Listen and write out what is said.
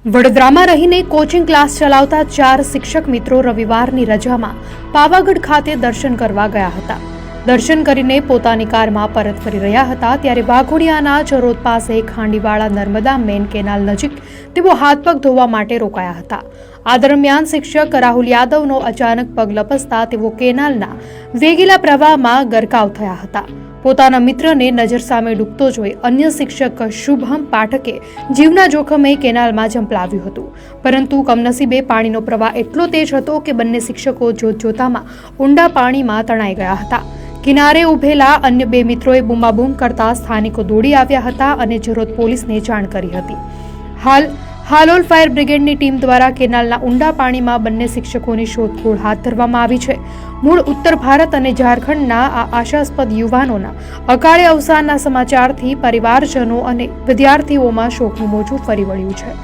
વડોદરામાં રહીને coaching class ચલાવતા 4 શિક્ષક મિત્રો રવિવારની રજામાં પાવાગઢ ખાતે દર્શન કરવા ગયા હતા। દર્શન કરીને પોતાની કારમાં પરત ફરી રહ્યા હતા ત્યારે વાઘોડિયાના ચરોદ પાસે ખાંડીવાળા નર્મદા મેન કેનાલ નજીક તેઓ હાથ પગ ધોવા માટે રોકાયા હતા। આ દરમિયાન શિક્ષક રાહુલ યાદવનો અચાનક પગ લપસતા તેઓ કેનાલના વેગીલા પ્રવાહમાં ગરકાવ થયા હતા। પોતાના મિત્રને નજર સામે ડૂબતો જોઈ અન્ય શિક્ષક શુભમ પાઠકે જીવના જોખમે કેનાલમાં ઝંપલાવ્યું હતું, પરંતુ કમનસીબે પાણીનો પ્રવાહ એટલો તેજ હતો કે બંને શિક્ષકો જોતજોતામાં ઊંડા પાણીમાં તણાઈ ગયા હતા। કિનારે ઉભેલા અન્ય 2 મિત્રોએ બૂમાબૂમ કરતા સ્થાનિકો દોડી આવ્યા હતા અને ચરોદ પોલીસને જાણ કરી હતી। હાલોલ ફાયર બ્રિગેડની ટીમ દ્વારા કેનાલના ઊંડા પાણીમાં બંને શિક્ષકોની શોધખોળ હાથ ધરવામાં આવી છે। મૂળ ઉત્તર ભારત અને ઝારખંડના આ આશાસ્પદ યુવાનોના અકાળે અવસાનના સમાચારથી પરિવારજનો અને વિદ્યાર્થીઓમાં શોકનું મોજું ફરી વળ્યું છે।